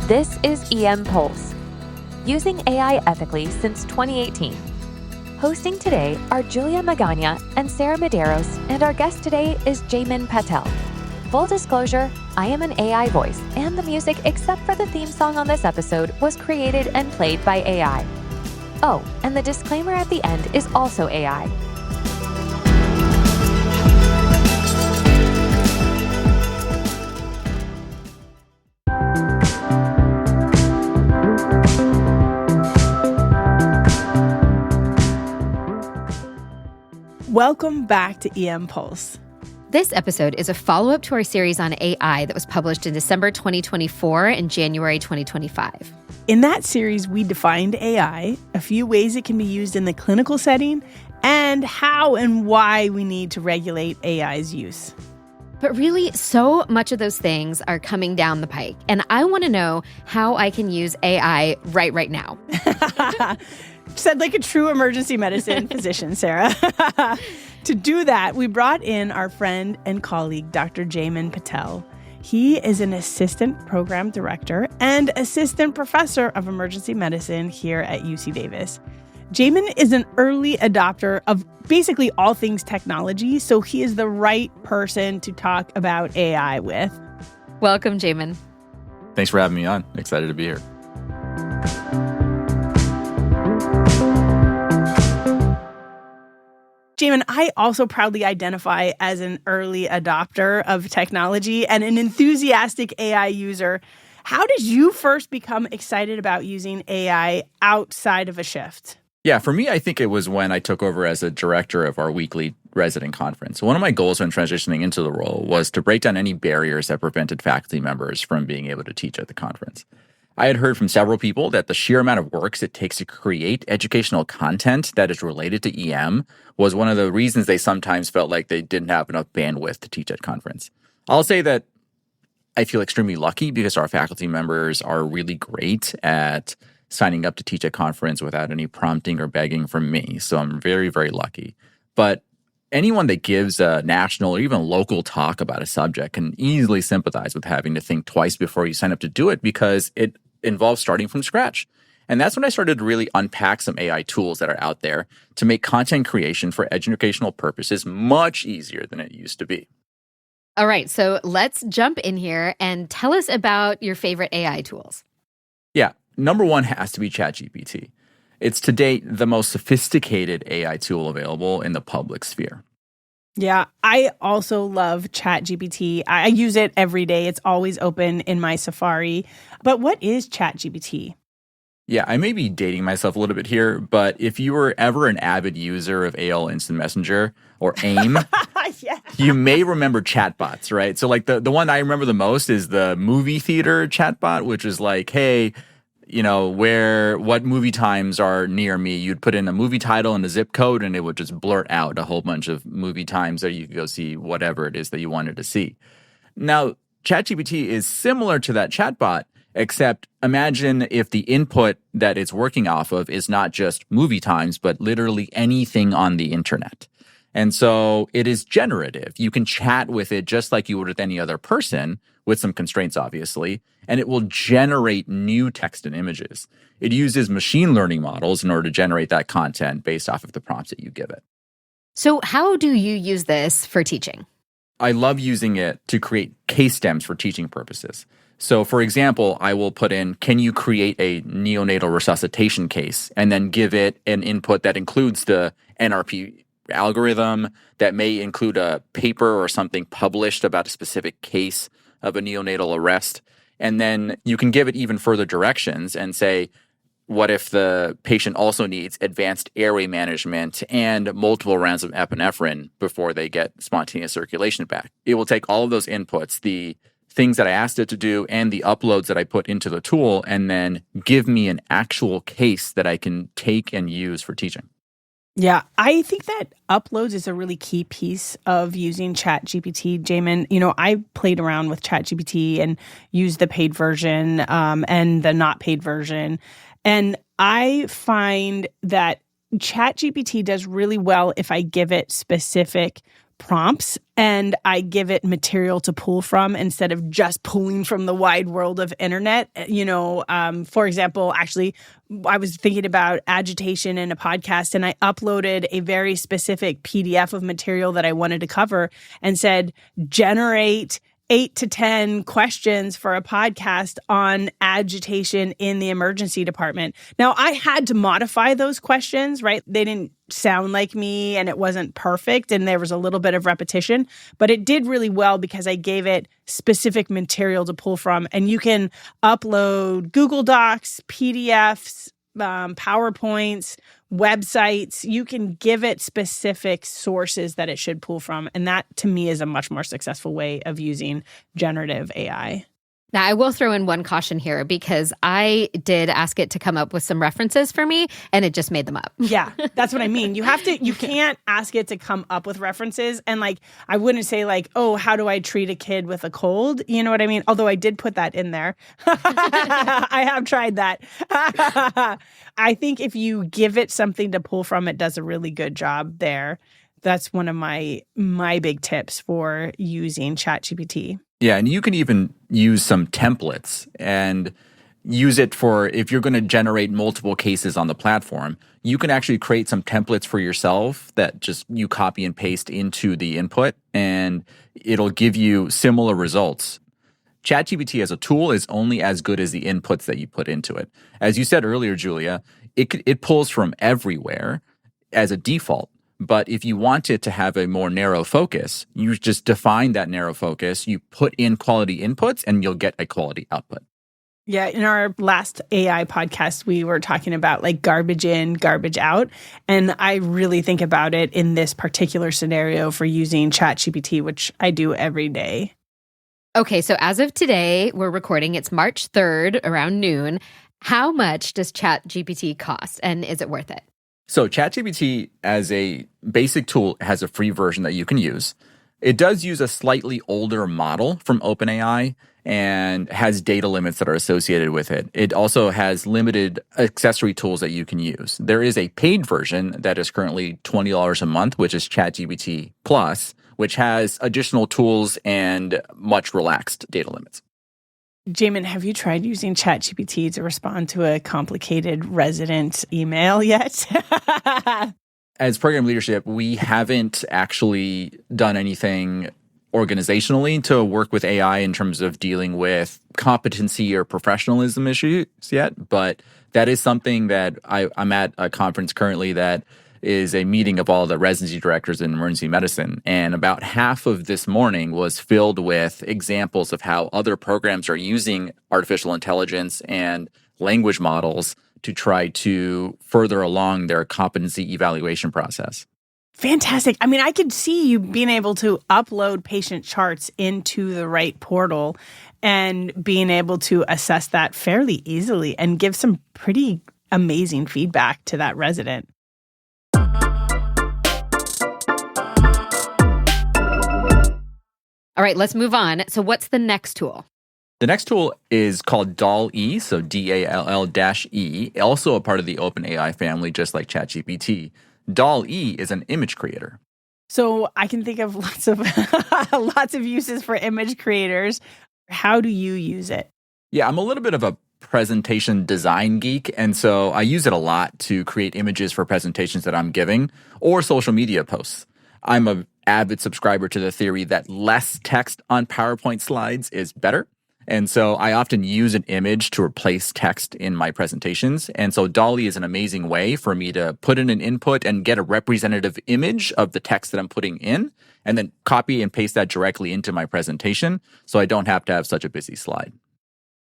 This is EM Pulse, using AI ethically since 2018. Hosting today are Julia Magaña and Sarah Medeiros, and our guest today is Jaymin Patel. Full disclosure, I am an AI voice, and the music, except for the theme song on this episode, was created and played by AI. Oh, and the disclaimer at the end is also AI. Welcome back to EM Pulse. This episode is a follow-up to our series on AI that was published in December 2024 and January 2025. In that series, we defined AI, a few ways it can be used in the clinical setting, and how and why we need to regulate AI's use. But really, so much of those things are coming down the pike, and I want to know how I can use AI right now. Said like a true emergency medicine physician, Sarah. To do that, we brought in our friend and colleague, Dr. Jaymin Patel. He is an assistant program director and assistant professor of emergency medicine here at UC Davis. Jaymin is an early adopter of basically all things technology, so he is the right person to talk about AI with. Welcome, Jaymin. Thanks for having me on. Excited to be here. Jaymin, I also proudly identify as an early adopter of technology and an enthusiastic AI user. How did you first become excited about using AI outside of a shift? Yeah, for me, I think it was when I took over as a director of our weekly resident conference. One of my goals when transitioning into the role was to break down any barriers that prevented faculty members from being able to teach at the conference. I had heard from several people that the sheer amount of work it takes to create educational content that is related to EM was one of the reasons they sometimes felt like they didn't have enough bandwidth to teach at conference. I'll say that I feel extremely lucky because our faculty members are really great at signing up to teach at conference without any prompting or begging from me. So I'm very, very lucky. But anyone that gives a national or even local talk about a subject can easily sympathize with having to think twice before you sign up to do it because it involves starting from scratch. And that's when I started to really unpack some AI tools that are out there to make content creation for educational purposes much easier than it used to be. All right, so let's jump in here and tell us about your favorite AI tools. Yeah, number one has to be ChatGPT. It's to date the most sophisticated AI tool available in the public sphere. Yeah, I also love ChatGPT. I use it every day. It's always open in my Safari. But what is ChatGPT? Yeah, I may be dating myself a little bit here, but if you were ever an avid user of AOL Instant Messenger or AIM, Yeah. You may remember chatbots, right? So like the one I remember the most is the movie theater chatbot, which is like, hey, what movie times are near me? You'd put in a movie title and a zip code, and it would just blurt out a whole bunch of movie times that you could go see whatever it is that you wanted to see. Now, ChatGPT is similar to that chatbot, except imagine if the input that it's working off of is not just movie times, but literally anything on the internet. And so it is generative. You can chat with it just like you would with any other person, with some constraints, obviously, and it will generate new text and images. It uses machine learning models in order to generate that content based off of the prompts that you give it. So how do you use this for teaching? I love using it to create case stems for teaching purposes. So, for example, I will put in, can you create a neonatal resuscitation case? And then give it an input that includes the NRP algorithm, that may include a paper or something published about a specific case of a neonatal arrest. And then you can give it even further directions and say, what if the patient also needs advanced airway management and multiple rounds of epinephrine before they get spontaneous circulation back? It will take all of those inputs, the things that I asked it to do and the uploads that I put into the tool, and then give me an actual case that I can take and use for teaching. Yeah, I think that uploads is a really key piece of using ChatGPT, Jaymin. I played around with ChatGPT and used the paid version and the not paid version. And I find that ChatGPT does really well if I give it specific prompts and I give it material to pull from instead of just pulling from the wide world of internet. For example, actually, I was thinking about agitation in a podcast and I uploaded a very specific PDF of material that I wanted to cover and said, generate 8 to 10 questions for a podcast on agitation in the emergency department. Now, I had to modify those questions, right? They didn't sound like me and it wasn't perfect and there was a little bit of repetition, but it did really well because I gave it specific material to pull from. And you can upload Google Docs, PDFs, PowerPoints, websites. You can give it specific sources that it should pull from. And that, to me, is a much more successful way of using generative AI. Now, I will throw in one caution here because I did ask it to come up with some references for me and it just made them up. Yeah, that's what I mean. You can't ask it to come up with references. And I wouldn't say oh, how do I treat a kid with a cold? You know what I mean? Although I did put that in there. I have tried that. I think if you give it something to pull from, it does a really good job there. That's one of my big tips for using ChatGPT. Yeah, and you can even use some templates and use it for if you're going to generate multiple cases on the platform, you can actually create some templates for yourself that just you copy and paste into the input and it'll give you similar results. ChatGPT as a tool is only as good as the inputs that you put into it. As you said earlier, Julia, it pulls from everywhere as a default. But if you want it to have a more narrow focus, you just define that narrow focus, you put in quality inputs, and you'll get a quality output. Yeah, in our last AI podcast, we were talking about garbage in, garbage out. And I really think about it in this particular scenario for using ChatGPT, which I do every day. Okay, so as of today, we're recording, it's March 3rd around noon. How much does ChatGPT cost and is it worth it? So ChatGPT as a basic tool has a free version that you can use. It does use a slightly older model from OpenAI and has data limits that are associated with it. It also has limited accessory tools that you can use. There is a paid version that is currently $20 a month, which is ChatGPT Plus, which has additional tools and much relaxed data limits. Jaymin, have you tried using ChatGPT to respond to a complicated resident email yet? As program leadership, we haven't actually done anything organizationally to work with AI in terms of dealing with competency or professionalism issues yet, but that is something that I'm at a conference currently that is a meeting of all the residency directors in emergency medicine. And about half of this morning was filled with examples of how other programs are using artificial intelligence and language models to try to further along their competency evaluation process. Fantastic. I mean, I could see you being able to upload patient charts into the right portal and being able to assess that fairly easily and give some pretty amazing feedback to that resident. All right, let's move on. So what's the next tool? The next tool is called DALL-E, so DALL-E, also a part of the OpenAI family, just like ChatGPT. DALL-E is an image creator. So I can think of lots of uses for image creators. How do you use it? Yeah, I'm a little bit of a presentation design geek, and so I use it a lot to create images for presentations that I'm giving or social media posts. I'm an avid subscriber to the theory that less text on PowerPoint slides is better. And so I often use an image to replace text in my presentations. And so DALL-E is an amazing way for me to put in an input and get a representative image of the text that I'm putting in, and then copy and paste that directly into my presentation so I don't have to have such a busy slide.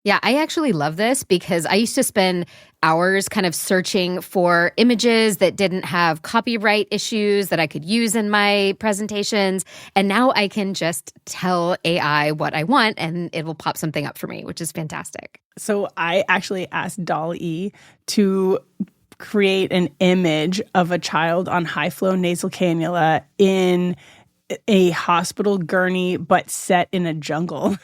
Yeah, I actually love this because I used to spend hours kind of searching for images that didn't have copyright issues that I could use in my presentations. And now I can just tell AI what I want and it will pop something up for me, which is fantastic. So I actually asked DALL-E to create an image of a child on high-flow nasal cannula in a hospital gurney, but set in a jungle.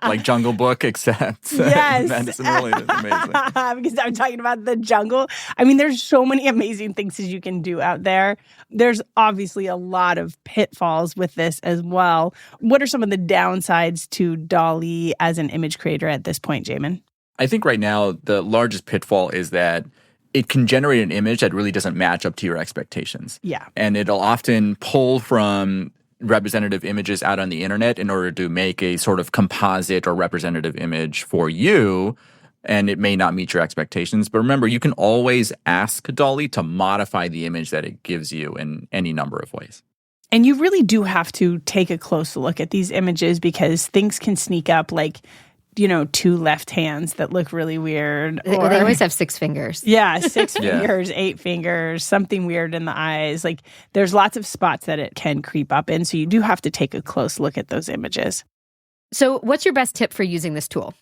Like Jungle Book, except Yes. medicine related. Amazing. Because I'm talking about the jungle. I mean, there's so many amazing things that you can do out there. There's obviously a lot of pitfalls with this as well. What are some of the downsides to DALL-E as an image creator at this point, Jaymin? I think right now the largest pitfall is that it can generate an image that really doesn't match up to your expectations. Yeah. And it'll often pull from representative images out on the internet in order to make a sort of composite or representative image for you. And it may not meet your expectations. But remember, you can always ask DALL-E to modify the image that it gives you in any number of ways. And you really do have to take a close look at these images because things can sneak up like, two left hands that look really weird. They always have 6 fingers. Yeah, 6 fingers, 8 fingers, something weird in the eyes. Like there's lots of spots that it can creep up in. So you do have to take a close look at those images. So what's your best tip for using this tool?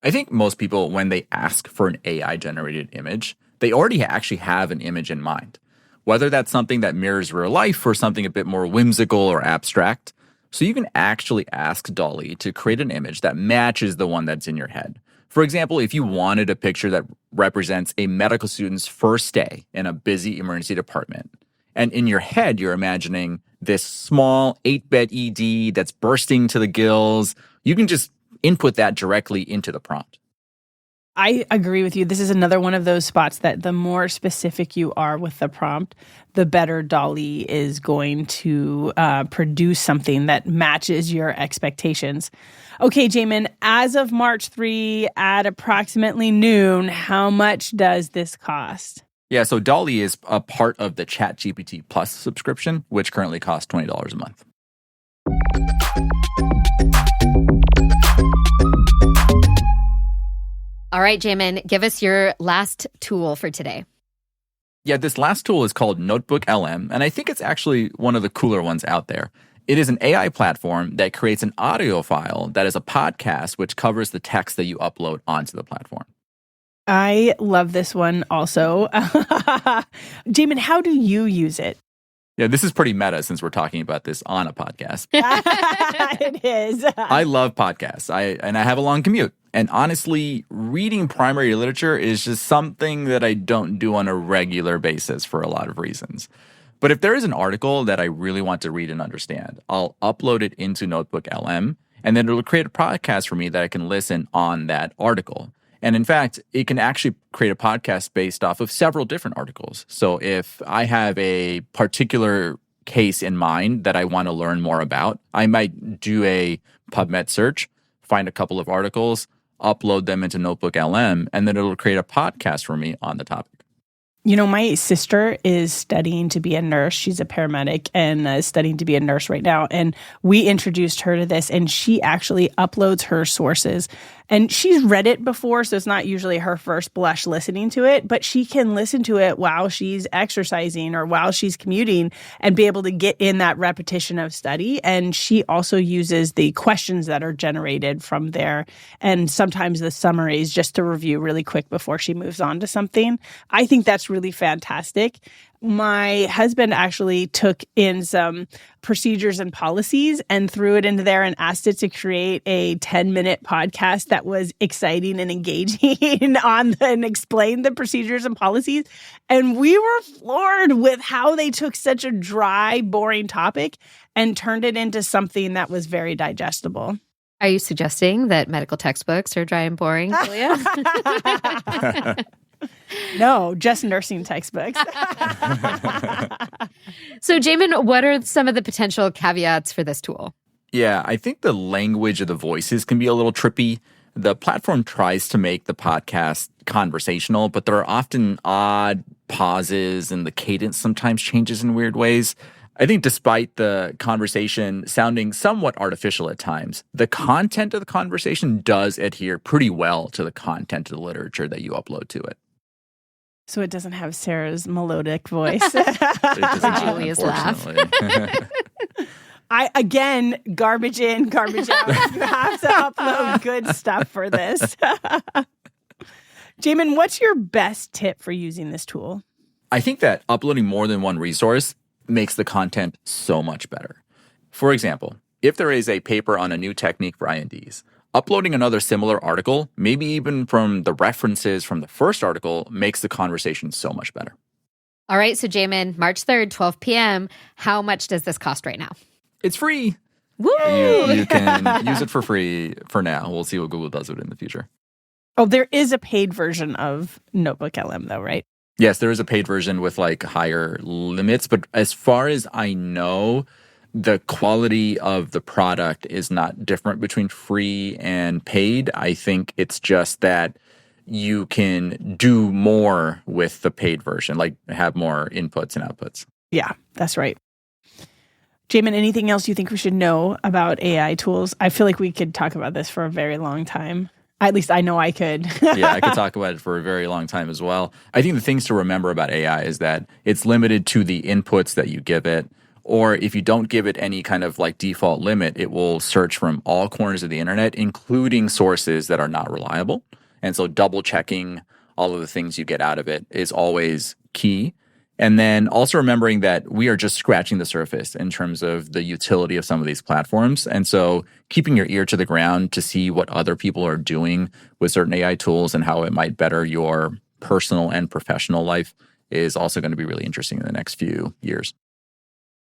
I think most people, when they ask for an AI-generated image, they already actually have an image in mind. Whether that's something that mirrors real life or something a bit more whimsical or abstract. So you can actually ask DALL-E to create an image that matches the one that's in your head. For example, if you wanted a picture that represents a medical student's first day in a busy emergency department, and in your head you're imagining this small 8-bed ED that's bursting to the gills, you can just input that directly into the prompt. I agree with you. This is another one of those spots that the more specific you are with the prompt, the better DALL-E is going to produce something that matches your expectations. Okay, Jaymin, as of March 3 at approximately noon, how much does this cost? Yeah, so DALL-E is a part of the ChatGPT Plus subscription, which currently costs $20 a month. All right, Jaymin, give us your last tool for today. Yeah, this last tool is called NotebookLM, and I think it's actually one of the cooler ones out there. It is an AI platform that creates an audio file that is a podcast which covers the text that you upload onto the platform. I love this one also. Jaymin, how do you use it? Yeah, this is pretty meta since we're talking about this on a podcast. It is. I love podcasts, and I have a long commute. And honestly, reading primary literature is just something that I don't do on a regular basis for a lot of reasons. But if there is an article that I really want to read and understand, I'll upload it into NotebookLM, and then it'll create a podcast for me that I can listen on that article. And in fact, it can actually create a podcast based off of several different articles. So if I have a particular case in mind that I want to learn more about, I might do a PubMed search, find a couple of articles, upload them into NotebookLM, and then it'll create a podcast for me on the topic. My sister is studying to be a nurse. She's a paramedic and studying to be a nurse right now. And we introduced her to this, and she actually uploads her sources. And she's read it before, so it's not usually her first blush listening to it, but she can listen to it while she's exercising or while she's commuting and be able to get in that repetition of study. And she also uses the questions that are generated from there and sometimes the summaries just to review really quick before she moves on to something. I think that's really fantastic. My husband actually took in some procedures and policies and threw it into there and asked it to create a 10-minute podcast that was exciting and engaging and explain the procedures and policies. And we were floored with how they took such a dry, boring topic and turned it into something that was very digestible. Are you suggesting that medical textbooks are dry and boring, Julia? No, just nursing textbooks. So, Jaymin, what are some of the potential caveats for this tool? Yeah, I think the language of the voices can be a little trippy. The platform tries to make the podcast conversational, but there are often odd pauses and the cadence sometimes changes in weird ways. I think despite the conversation sounding somewhat artificial at times, the content of the conversation does adhere pretty well to the content of the literature that you upload to it. So it doesn't have Sarah's melodic voice. It does not, Julia's laugh. Again, garbage in, garbage out. You have to upload good stuff for this. Jaymin, what's your best tip for using this tool? I think that uploading more than one resource makes the content so much better. For example, if there is a paper on a new technique for INDs, uploading another similar article, maybe even from the references from the first article, makes the conversation so much better. All right, so Jaymin, March 3rd, 12 p.m. How much does this cost right now? It's free. Woo! You can use it for free for now. We'll see what Google does with it in the future. Oh, there is a paid version of NotebookLM though, right? Yes, there is a paid version with like higher limits, but as far as I know, the quality of the product is not different between free and paid. I think it's just that you can do more with the paid version, like have more inputs and outputs. Yeah, that's right. Jaymin, anything else you think we should know about AI tools? I feel like we could talk about this for a very long time. At least I know I could. Yeah, I could talk about it for a very long time as well. I think the things to remember about AI is that it's limited to the inputs that you give it. Or if you don't give it any kind of like default limit, it will search from all corners of the internet, including sources that are not reliable. And so double checking all of the things you get out of it is always key. And then also remembering that we are just scratching the surface in terms of the utility of some of these platforms. And so keeping your ear to the ground to see what other people are doing with certain AI tools and how it might better your personal and professional life is also going to be really interesting in the next few years.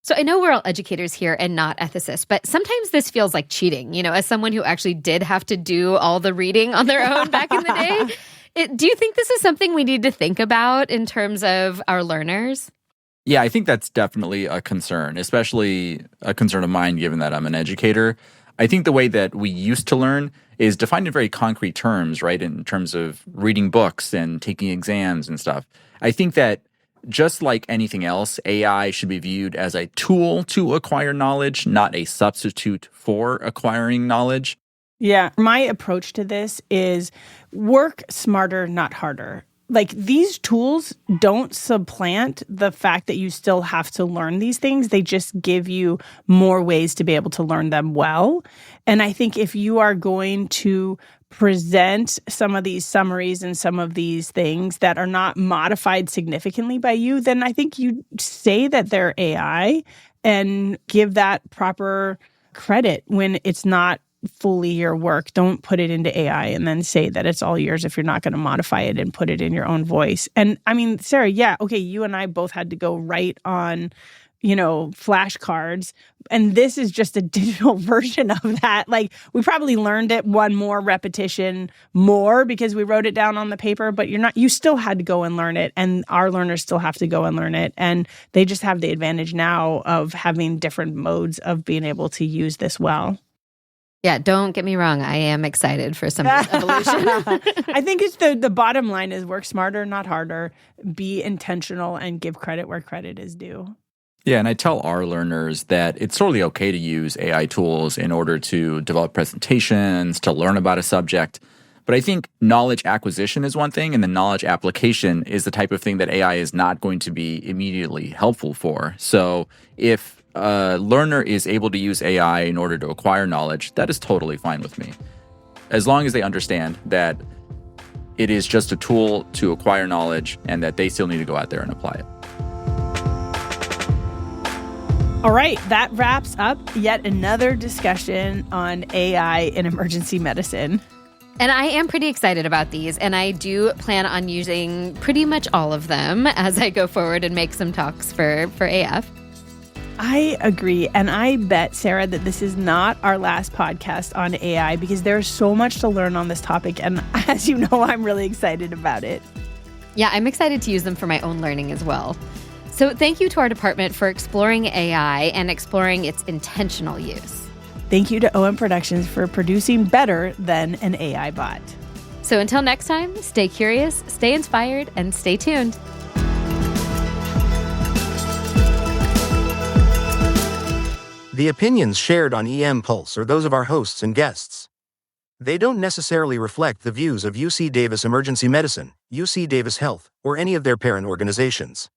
So I know we're all educators here and not ethicists, but sometimes this feels like cheating, as someone who actually did have to do all the reading on their own back in the day. Do you think this is something we need to think about in terms of our learners? Yeah, I think that's definitely a concern, especially a concern of mine given that I'm an educator. I think the way that we used to learn is defined in very concrete terms, right? In terms of reading books and taking exams and stuff. I think that just like anything else, AI should be viewed as a tool to acquire knowledge, not a substitute for acquiring knowledge. Yeah, my approach to this is work smarter, not harder. Like these tools don't supplant the fact that you still have to learn these things. They just give you more ways to be able to learn them well. And I think if you are going to present some of these summaries and some of these things that are not modified significantly by you, then I think you say that they're AI and give that proper credit when it's not fully your work. Don't put it into AI and then say that it's all yours if you're not going to modify it and put it in your own voice. And I mean, Sarah, yeah, okay, you and I both had to go write on, flashcards. And this is just a digital version of that. Like we probably learned it one more repetition more because we wrote it down on the paper, but you still had to go and learn it. And our learners still have to go and learn it. And they just have the advantage now of having different modes of being able to use this well. Yeah, don't get me wrong. I am excited for some of this evolution. I think it's the bottom line is work smarter, not harder, be intentional, and give credit where credit is due. Yeah, and I tell our learners that it's totally okay to use AI tools in order to develop presentations, to learn about a subject. But I think knowledge acquisition is one thing, and the knowledge application is the type of thing that AI is not going to be immediately helpful for. So if a learner is able to use AI in order to acquire knowledge, that is totally fine with me. As long as they understand that it is just a tool to acquire knowledge and that they still need to go out there and apply it. All right, that wraps up yet another discussion on AI in emergency medicine. And I am pretty excited about these, and I do plan on using pretty much all of them as I go forward and make some talks for AF. I agree. And I bet, Sarah, that this is not our last podcast on AI because there's so much to learn on this topic. And as you know, I'm really excited about it. Yeah, I'm excited to use them for my own learning as well. So thank you to our department for exploring AI and exploring its intentional use. Thank you to OM Productions for producing better than an AI bot. So until next time, stay curious, stay inspired, and stay tuned. The opinions shared on EM Pulse are those of our hosts and guests. They don't necessarily reflect the views of UC Davis Emergency Medicine, UC Davis Health, or any of their parent organizations.